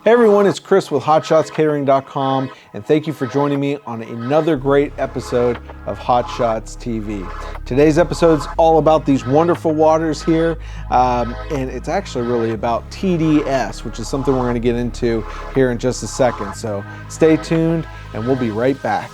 Hey everyone, it's Chris with HotShotsCatering.com, and thank you for joining me on another great episode of Hot Shots TV. Today's episode is all about these wonderful waters here, and it's actually really about TDS, which is something we're going to get into here in just a second. So stay tuned, and we'll be right back.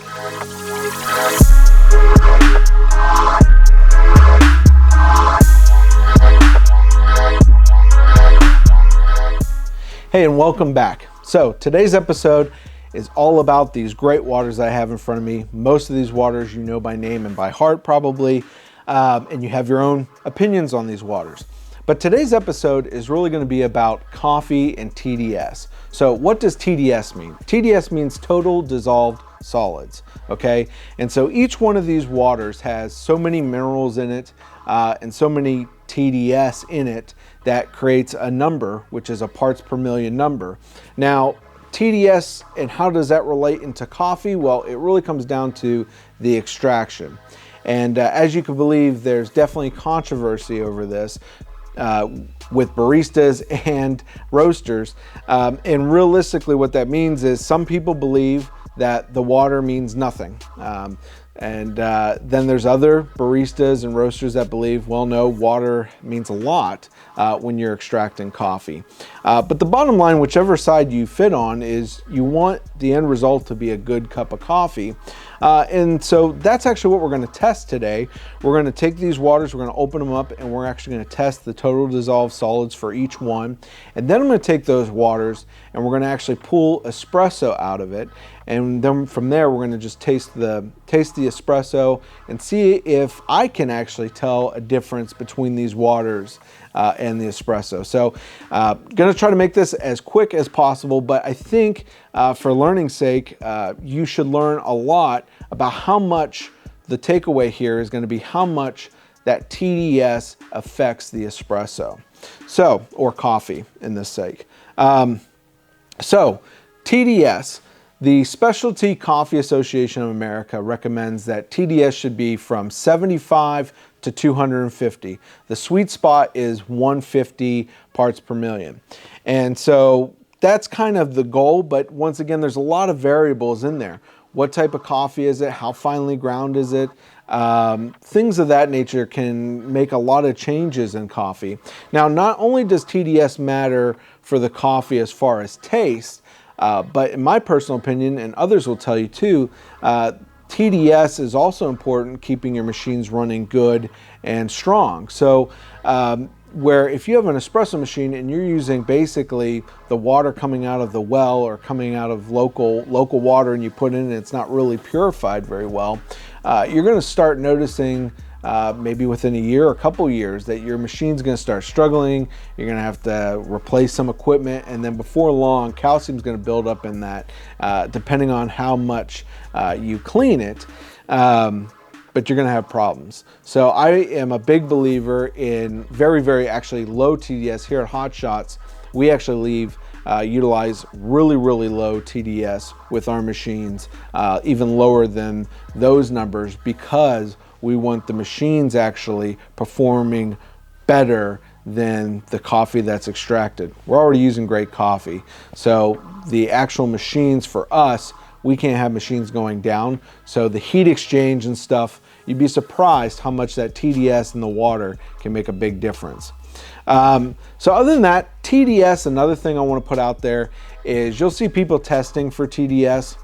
Hey, and welcome back. So today's episode is all about these great waters I have in front of me. Most of these waters you know by name and by heart probably, and you have your own opinions on these waters. But today's episode is really going to be about coffee and TDS. So what does TDS mean? TDS means total dissolved solids, okay? And so each one of these waters has so many minerals in it and so many TDS in it that creates a number, which is a parts per million number. Now, TDS and how does that relate into coffee? Well, it really comes down to the extraction. And as you can believe, there's definitely controversy over this with baristas and roasters. And realistically, what that means is some people believe that the water means nothing. And then there's other baristas and roasters that believe, well, no, water means a lot when you're extracting coffee. But the bottom line, whichever side you fit on, is you want the end result to be a good cup of coffee. And so that's actually what we're going to test today. We're going to take these waters, we're going to open them up, and we're actually going to test the total dissolved solids for each one. And then I'm going to take those waters and we're going to actually pull espresso out of it. And then from there, we're going to just taste the espresso and see if I can actually tell a difference between these waters and the espresso. So going to try to make this as quick as possible, but I think for learning's sake, you should learn a lot about how much the takeaway here is going to be how much that TDS affects the espresso. So, or coffee in this sake. So TDS, the Specialty Coffee Association of America recommends that TDS should be from 75 to 250. The sweet spot is 150 parts per million. And so that's kind of the goal, but once again, there's a lot of variables in there. What type of coffee is it? How finely ground is it? Things of that nature can make a lot of changes in coffee. Now, not only does TDS matter for the coffee as far as taste, but in my personal opinion, and others will tell you too, TDS is also important keeping your machines running good and strong. So where if you have an espresso machine and you're using basically the water coming out of the well or coming out of local water and you put in it, it's not really purified very well, you're going to start noticing maybe within a year or a couple years that your machine's going to start struggling. You're going to have to replace some equipment, and then before long, calcium's going to build up in that, depending on how much you clean it. But you're going to have problems. So I am a big believer in very, very actually low TDS. Here at Hot Shots, we actually utilize really, really low TDS with our machines, even lower than those numbers, because we want the machines actually performing better than the coffee that's extracted. We're already using great coffee. So the actual machines for us, we can't have machines going down. So the heat exchange and stuff, you'd be surprised how much that TDS in the water can make a big difference. So other than that, TDS, another thing I want to put out there is you'll see people testing for TDS,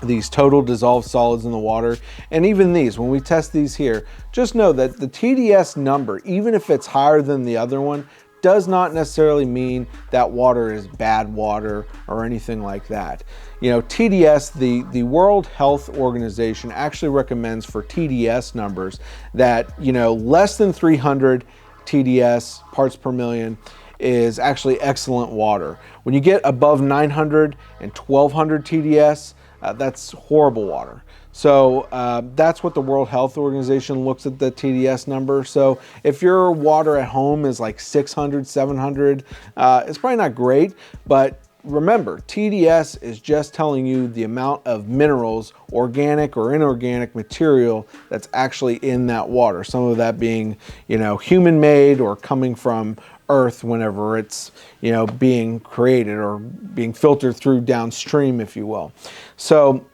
these total dissolved solids in the water. And even these, when we test these here, just know that the TDS number, even if it's higher than the other one, does not necessarily mean that water is bad water or anything like that. You know, TDS, the World Health Organization actually recommends for TDS numbers that, you know, less than 300 TDS parts per million is actually excellent water. When you get above 900 and 1200 TDS, that's horrible water. So that's what the World Health Organization looks at the TDS number. So if your water at home is like 600, 700, it's probably not great, but remember, TDS is just telling you the amount of minerals, organic or inorganic material that's actually in that water. Some of that being, you know, human-made or coming from earth whenever it's, you know, being created or being filtered through downstream, if you will. So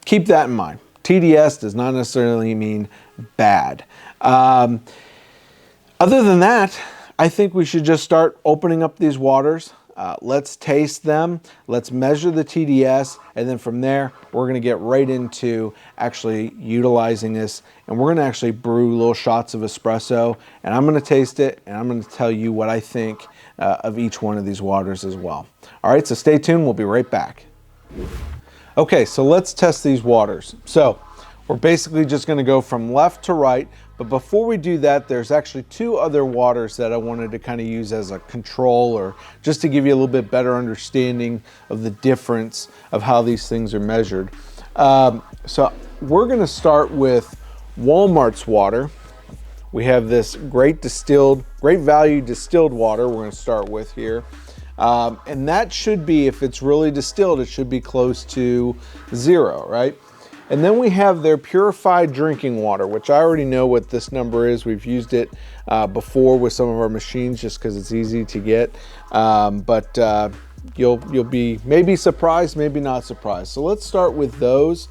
keep that in mind. TDS does not necessarily mean bad. Other than that, I think we should just start opening up these waters. Let's taste them, let's measure the TDS, and then from there, we're gonna get right into actually utilizing this, and we're gonna actually brew little shots of espresso, and I'm gonna taste it, and I'm gonna tell you what I think of each one of these waters as well. All right, so stay tuned, we'll be right back. Okay, so let's test these waters. So we're basically just gonna go from left to right, but before we do that, there's actually two other waters that I wanted to kind of use as a control, or just to give you a little bit better understanding of the difference of how these things are measured. So we're gonna start with Walmart's water. We have this great value distilled water we're gonna start with here. And that should be, if it's really distilled, it should be close to 0, right? And then we have their purified drinking water, which I already know what this number is. We've used it before with some of our machines just because it's easy to get. You'll be maybe surprised, maybe not surprised. So let's start with those.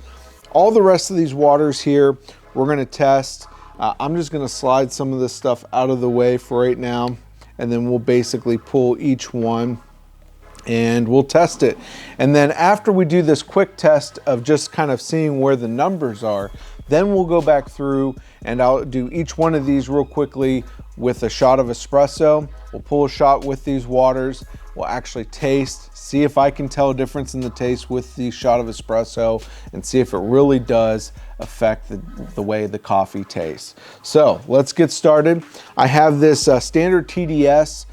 All the rest of these waters here, we're gonna test. I'm just gonna slide some of this stuff out of the way for right now, and then we'll basically pull each one and we'll test it. And then after we do this quick test of just kind of seeing where the numbers are, then we'll go back through and I'll do each one of these real quickly with a shot of espresso. We'll pull a shot with these waters. We'll actually taste, see if I can tell a difference in the taste with the shot of espresso, and see if it really does affect the way the coffee tastes. So let's get started. I have this standard TDS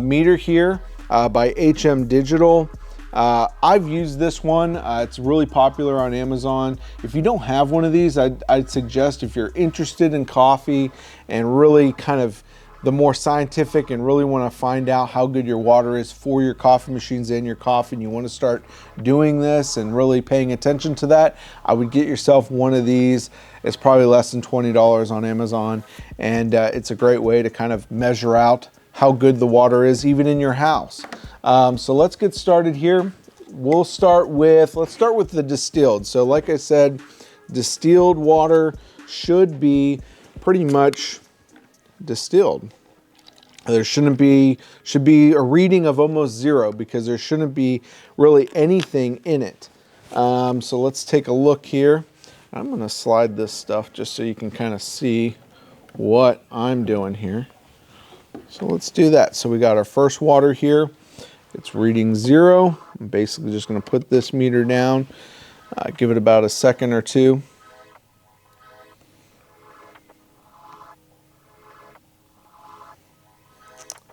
meter here by HM Digital. I've used this one. It's really popular on Amazon. If you don't have one of these, I'd suggest, if you're interested in coffee and really kind of the more scientific and really want to find out how good your water is for your coffee machines and your coffee, and you want to start doing this and really paying attention to that, I would get yourself one of these. It's probably less than $20 on Amazon, and it's a great way to kind of measure out how good the water is even in your house. So let's get started here. Let's start with the distilled. So like I said, distilled water should be pretty much distilled. There should be a reading of almost 0 because there shouldn't be really anything in it. So let's take a look here. I'm going to slide this stuff just so you can kind of see what I'm doing here. So let's do that. So we got our first water here. It's reading 0. I'm basically just going to put this meter down, give it about a second or two.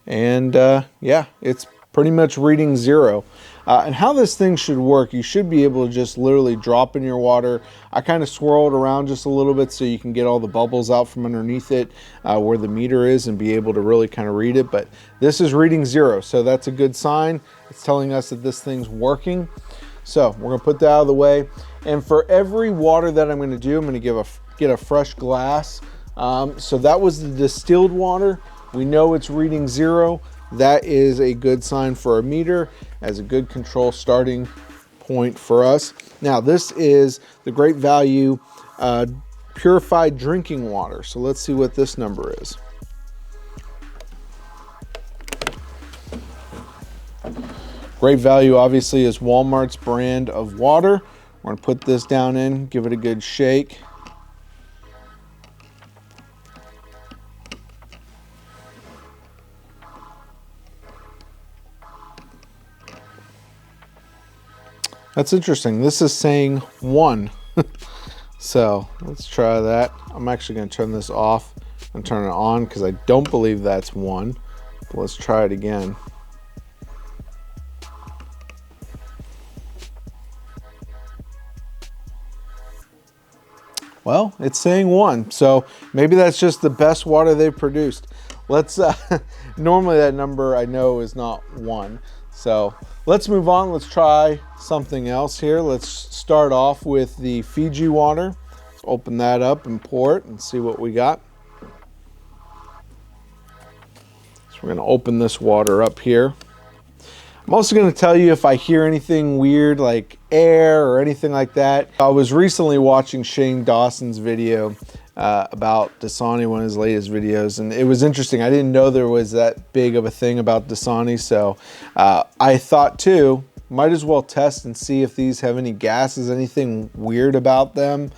And yeah, it's pretty much reading 0. And how this thing should work, you should be able to just literally drop in your water. I kind of swirl it around just a little bit so you can get all the bubbles out from underneath it where the meter is and be able to really kind of read it. But this is reading 0, so that's a good sign. It's telling us that this thing's working. So we're gonna put that out of the way. And for every water that I'm gonna do, I'm gonna get a fresh glass. So that was the distilled water. We know it's reading 0. That is a good sign for a meter, as a good control starting point for us. Now this is the great value purified drinking water. So let's see what this number is. Great value obviously is Walmart's brand of water. We're gonna put this down in, give it a good shake. That's interesting. This is saying 1. So let's try that. I'm actually going to turn this off and turn it on because I don't believe that's 1. But let's try it again. Well, it's saying 1. So maybe that's just the best water they've produced. Let's normally that number I know is not 1. So let's move on. Let's try something else here. Let's start off with the Fiji water. Let's open that up and pour it and see what we got. It's So we're gonna open this water up here. I'm also gonna tell you if I hear anything weird like air or anything like that. I was recently watching Shane Dawson's video about Dasani, one of his latest videos, and it was interesting. I didn't know there was that big of a thing about Dasani, so I thought too, might as well test and see if these have any gases, anything weird about them.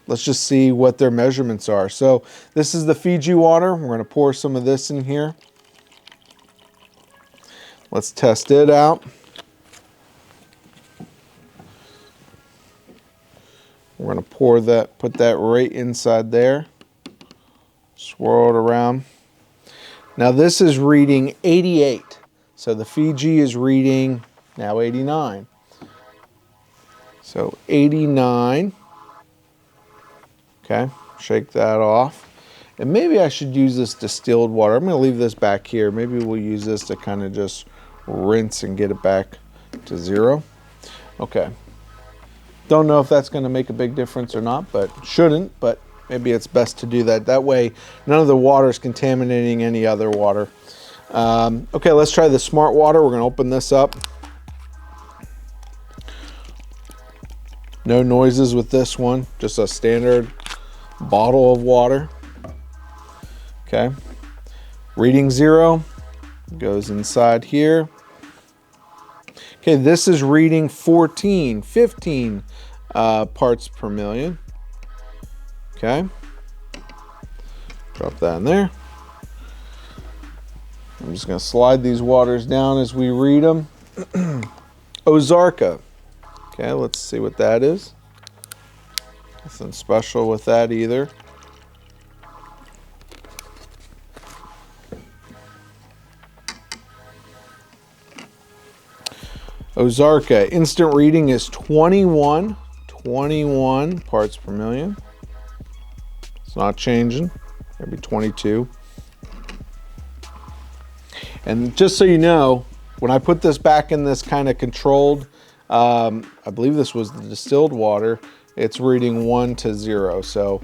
Let's just see what their measurements are. So this is the Fiji water. We're gonna pour some of this in here. Let's test it out. We're gonna pour that, put that right inside there. Swirl it around. Now this is reading 88. So the Fiji is reading now 89. So 89. Okay, shake that off. And maybe I should use this distilled water. I'm gonna leave this back here. Maybe we'll use this to kind of just rinse and get it back to 0. Okay. Don't know if that's gonna make a big difference or not, but shouldn't, but maybe it's best to do that. That way, none of the water is contaminating any other water. Okay, let's try the smart water. We're gonna open this up. No noises with this one, just a standard bottle of water. Okay, reading 0, goes inside here. Okay, this is reading 14, 15 parts per million. Okay, drop that in there. I'm just gonna slide these waters down as we read them. Ozarka. Okay, let's see what that is. Nothing special with that either. Ozarka, instant reading is 21 parts per million. It's not changing, maybe 22. And just so you know, when I put this back in this kind of controlled, I believe this was the distilled water, it's reading 1 to 0. So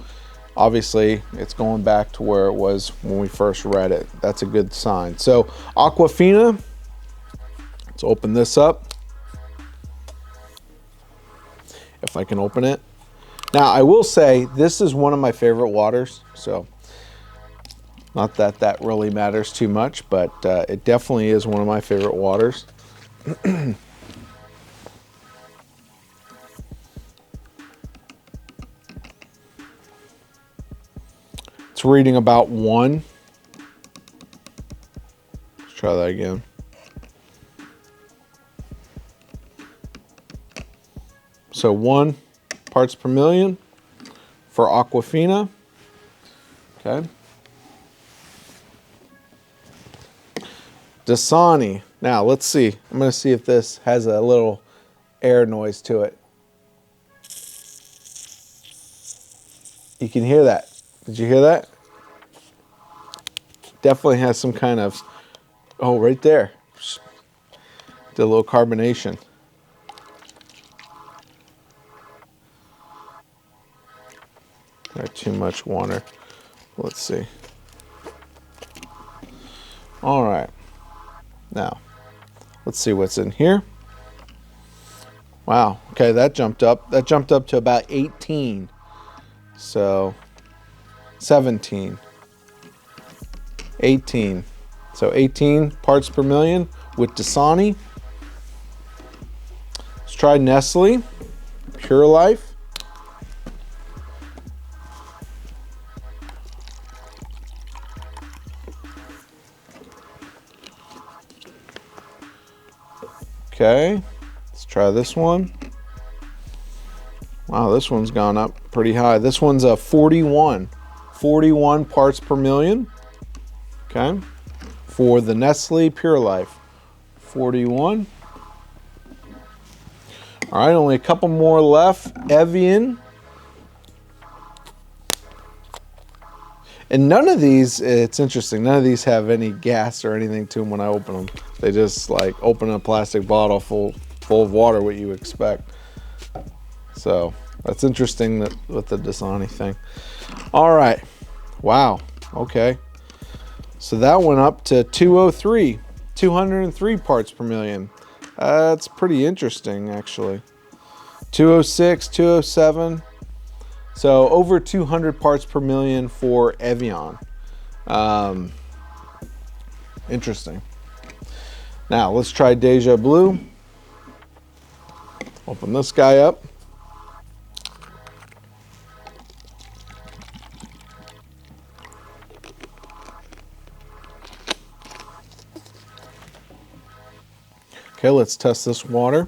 obviously it's going back to where it was when we first read it. That's a good sign. So Aquafina, let's open this up. If I can open it. Now I will say this is one of my favorite waters, so not that that really matters too much, but it definitely is one of my favorite waters. It's reading about 1. Let's try that again. So 1 parts per million for Aquafina. Okay. Dasani. Now let's see. I'm going to see if this has a little air noise to it. You can hear that. Did you hear that? Definitely has some kind of, oh, right there. Did a little carbonation. Not too much water. Let's see. All right. Now, let's see what's in here. Wow. Okay, that jumped up. That jumped up to about 18. So 17. 18. So 18 parts per million with Dasani. Let's try Nestle Pure Life. Okay, let's try this one. Wow, this one's gone up pretty high. This one's a 41 parts per million. Okay, for the Nestle Pure Life, 41. All right, only a couple more left. Evian. And none of these, it's interesting, none of these have any gas or anything to them when I open them. They just like open a plastic bottle full of water, what you expect. So that's interesting that with the Dasani thing. All right, wow, okay. So that went up to 203, 203 parts per million. That's pretty interesting, actually. 206, 207. So over 200 parts per million for Evian. Interesting. Now let's try Deja Blue. Open this guy up. Okay, let's test this water.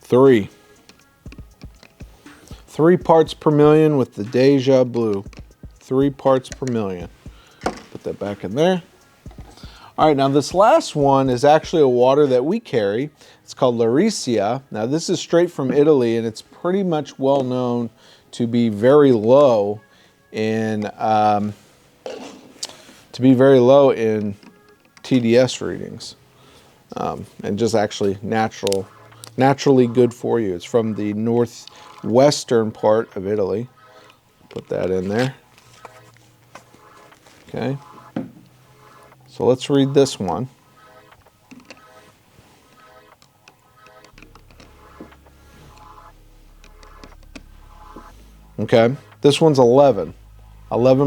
3 parts per million with the Deja Blue. 3 parts per million. Put that back in there. All right, now this last one is actually a water that we carry. It's called Laricia. Now this is straight from Italy, and it's pretty much well known to be very low in TDS readings, and just actually naturally good for you. It's from the northwestern part of Italy. Put that in there. Okay. So let's read this one. Okay, this one's 11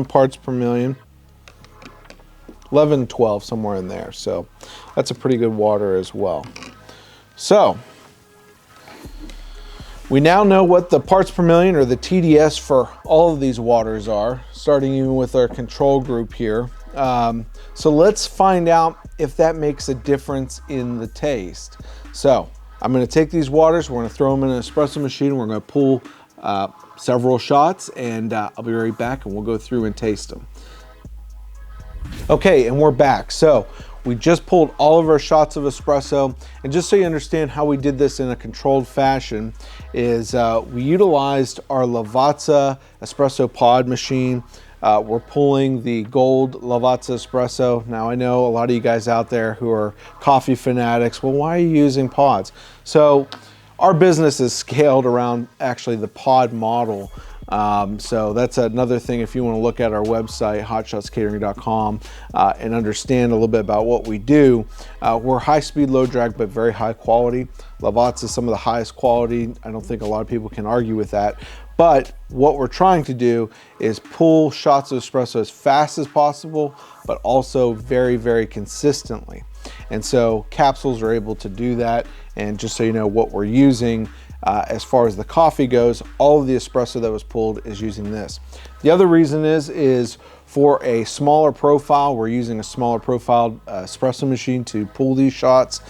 parts per million. 11, 12, somewhere in there. So that's a pretty good water as well. So we now know what the parts per million, or the TDS, for all of these waters are, starting even with our control group here. So let's find out if that makes a difference in the taste. So I'm going to take these waters, we're going to throw them in an espresso machine, we're going to pull several shots, and I'll be right back and we'll go through and taste them. Okay, and we're back. So we just pulled all of our shots of espresso, and just so you understand how we did this in a controlled fashion is we utilized our Lavazza espresso pod machine. We're pulling the gold Lavazza espresso. Now I know a lot of you guys out there who are coffee fanatics, well, why are you using pods? So our business is scaled around actually the pod model. So that's another thing if you want to look at our website, hotshotscatering.com, and understand a little bit about what we do. We're high speed, low drag, but very high quality. Lavazza is some of the highest quality. I don't think a lot of people can argue with that. But what we're trying to do is pull shots of espresso as fast as possible, but also very, very consistently. And so capsules are able to do that. And just so you know what we're using, as far as the coffee goes, all of the espresso that was pulled is using this. The other reason is for a smaller profile, we're using a smaller profile espresso machine to pull these shots,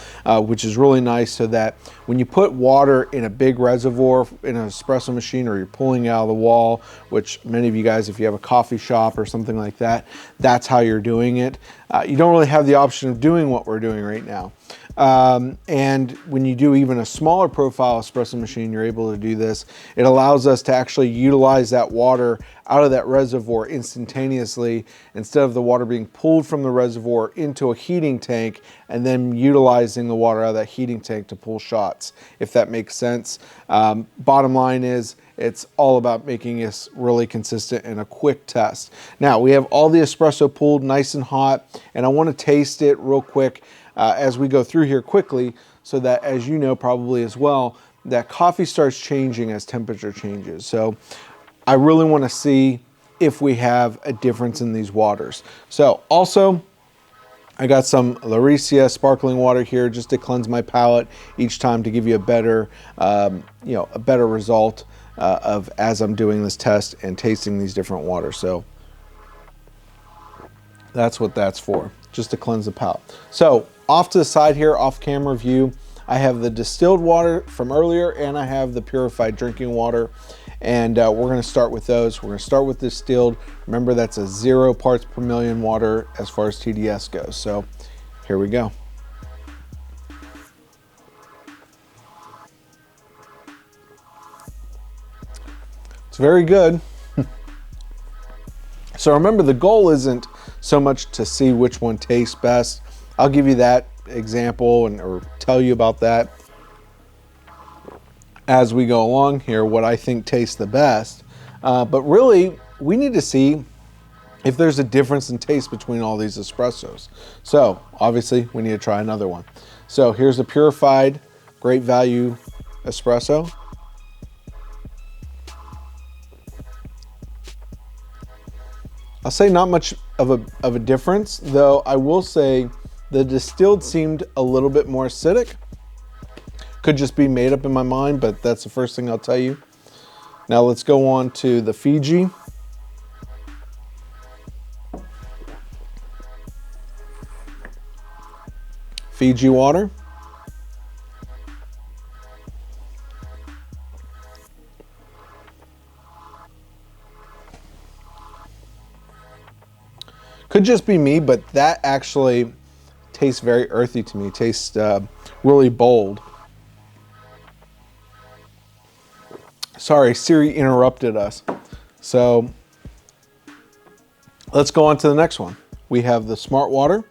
which is really nice, so that when you put water in a big reservoir in an espresso machine, or you're pulling out of the wall, which many of you guys, if you have a coffee shop or something like that, that's how you're doing it. You don't really have the option of doing what we're doing right now. And when you do even a smaller profile espresso machine, you're able to do this. It allows us to actually utilize that water out of that reservoir instantaneously, instead of the water being pulled from the reservoir into a heating tank and then utilizing the water out of that heating tank to pull shots, if that makes sense. Bottom line is, it's all about making us really consistent and a quick test. Now we have all the espresso pulled nice and hot, and I want to taste it real quick as we go through here quickly, so that, as you know probably as well, that coffee starts changing as temperature changes. So I really want to see if we have a difference in these waters. So also, I got some Laricia sparkling water here just to cleanse my palate each time, to give you a better, a better result of as I'm doing this test and tasting these different waters. So that's what that's for, just to cleanse the palate. So off to the side here, off camera view, I have the distilled water from earlier, and I have the purified drinking water. And we're going to start with those. We're going to start with distilled. Remember, that's a 0 parts per million water as far as TDS goes. So here we go. It's very good. So remember, the goal isn't so much to see which one tastes best. I'll give you that example or tell you about that as we go along here, what I think tastes the best. But really, we need to see if there's a difference in taste between all these espressos. So obviously we need to try another one. So here's a purified great value espresso. I'll say not much of a difference, though I will say the distilled seemed a little bit more acidic. Could just be made up in my mind, but that's the first thing I'll tell you. Now let's go on to the Fiji. Fiji water. Could just be me, but that actually tastes very earthy to me. Tastes really bold. Sorry, Siri interrupted us. So let's go on to the next one. We have the Smart Water.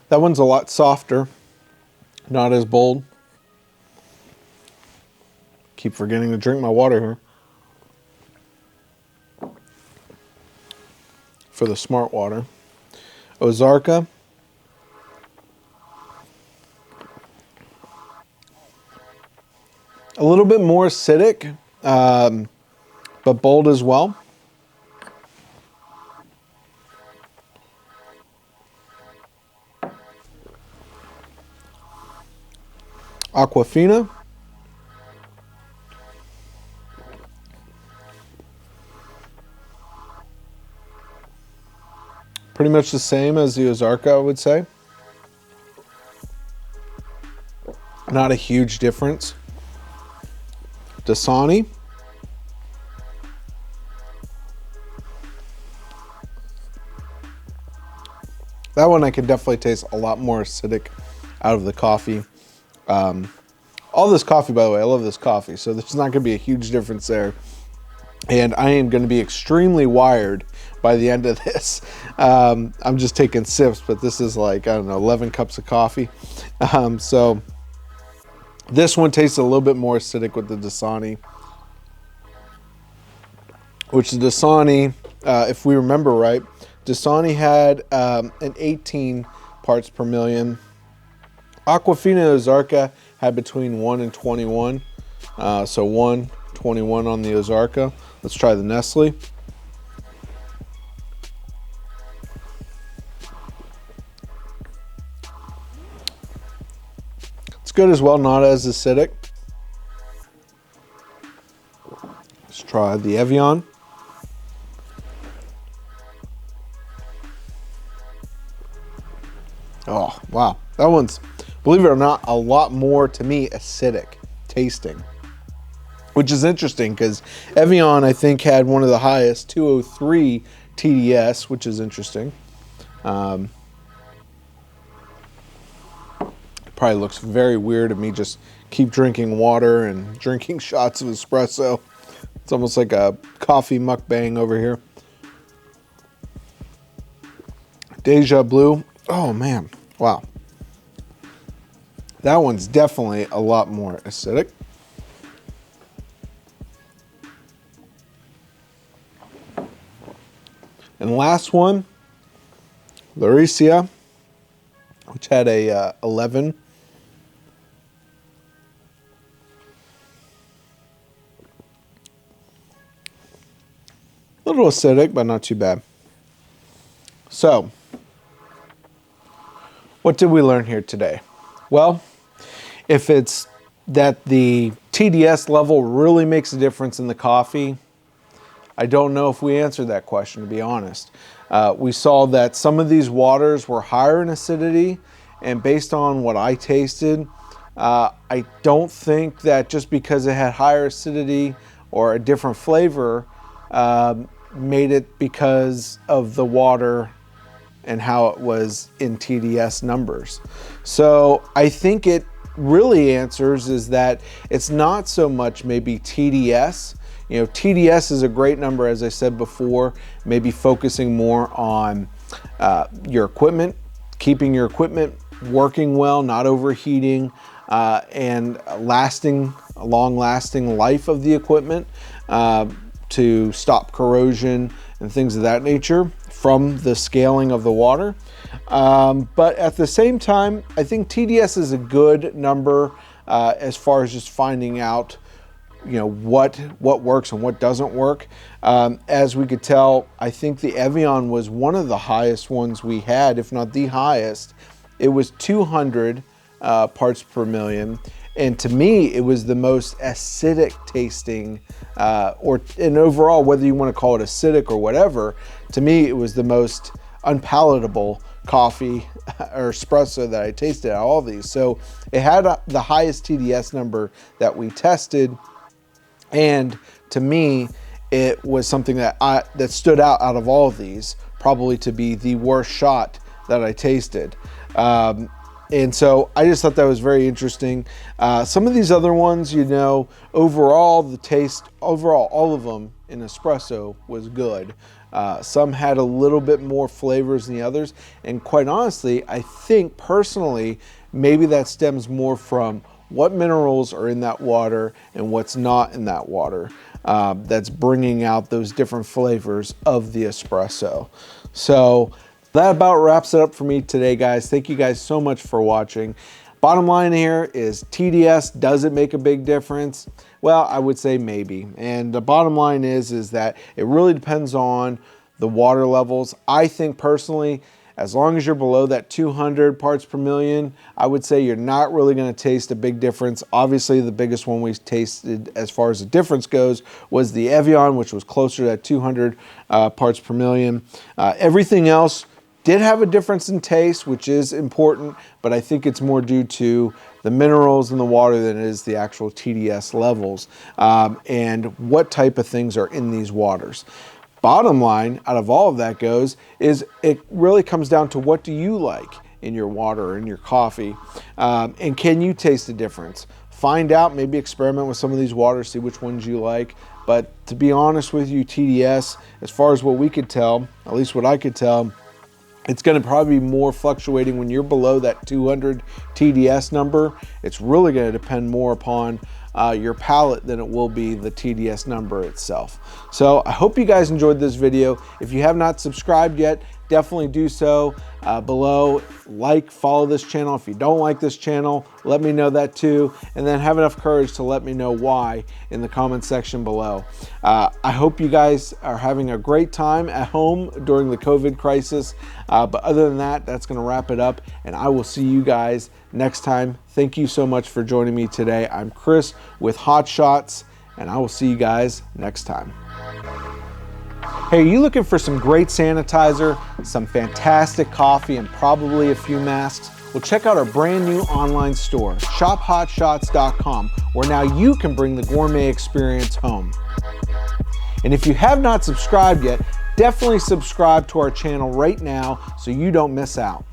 That one's a lot softer, not as bold. Keep forgetting to drink my water here. For the Smart Water. Ozarka. A little bit more acidic, but bold as well. Aquafina. Pretty much the same as the Ozarka, I would say. Not a huge difference. Dasani. That one I can definitely taste a lot more acidic out of the coffee. All this coffee, by the way, I love this coffee, so there's not going to be a huge difference there. And I am going to be extremely wired by the end of this. I'm just taking sips, but this is like, I don't know, 11 cups of coffee. So this one tastes a little bit more acidic with the Dasani. Which the Dasani, if we remember right, Dasani had an 18 parts per million. Aquafina Ozarka had between 1 and 21. So 1, 21 on the Ozarka. Let's try the Nestle. It's good as well, not as acidic. Let's try the Evian. Oh, wow. That one's, believe it or not, a lot more, to me, acidic tasting. Which is interesting because Evian, I think, had one of the highest, 203 TDS, which is interesting. It probably looks very weird of me just keep drinking water and drinking shots of espresso. It's almost like a coffee mukbang over here. Deja Blue. Oh, man. Wow. That one's definitely a lot more acidic. And last one, Lauricia, which had a 11. A little acidic, but not too bad. So, what did we learn here today? Well, if it's that the TDS level really makes a difference in the coffee, I don't know if we answered that question, to be honest. We saw that some of these waters were higher in acidity, and based on what I tasted, I don't think that just because it had higher acidity or a different flavor made it because of the water and how it was in TDS numbers. So I think it really answers is that it's not so much maybe TDS. You know, TDS is a great number, as I said before, maybe focusing more on your equipment, keeping your equipment working well, not overheating, and a long-lasting life of the equipment to stop corrosion and things of that nature from the scaling of the water. But at the same time, I think TDS is a good number as far as just finding out, what works and what doesn't work. As we could tell, I think the Evian was one of the highest ones we had, if not the highest. It was 200 parts per million. And to me, it was the most acidic tasting, and overall, whether you want to call it acidic or whatever, to me, it was the most unpalatable coffee or espresso that I tasted out of all these. So it had the highest TDS number that we tested. And to me, it was something that stood out of all of these, probably to be the worst shot that I tasted. And so I just thought that was very interesting. Some of these other ones, overall, the taste, all of them in espresso was good. Some had a little bit more flavors than the others. And quite honestly, I think personally, maybe that stems more from what minerals are in that water and what's not in that water. That's bringing out those different flavors of the espresso. So that about wraps it up for me today, guys. Thank you guys so much for watching. Bottom line here is TDS, does it make a big difference? Well, I would say maybe. And the bottom line is that it really depends on the water levels. I think personally, as long as you're below that 200 parts per million, I would say you're not really going to taste a big difference. Obviously, the biggest one we tasted as far as the difference goes was the Evian, which was closer to that 200 parts per million. Everything else did have a difference in taste, which is important, but I think it's more due to the minerals in the water than it is the actual TDS levels and what type of things are in these waters. Bottom line out of all of that goes is it really comes down to what do you like in your water or in your coffee, and can you taste the difference? Find out, maybe experiment with some of these waters, see which ones you like. But to be honest with you, TDS, as far as what we could tell, at least what I could tell, it's going to probably be more fluctuating when you're below that 200 TDS number. It's really going to depend more upon your palate than it will be the TDS number itself. So I hope you guys enjoyed this video. If you have not subscribed yet, definitely do so below. Follow this channel. If you don't like this channel, let me know that too. And then have enough courage to let me know why in the comment section below. I hope you guys are having a great time at home during the COVID crisis. But other than that, that's going to wrap it up. And I will see you guys next time. Thank you so much for joining me today. I'm Chris with Hot Shots, and I will see you guys next time. Hey, are you looking for some great sanitizer, some fantastic coffee, and probably a few masks? Well, check out our brand new online store, shophotshots.com, where now you can bring the gourmet experience home. And if you have not subscribed yet, definitely subscribe to our channel right now so you don't miss out.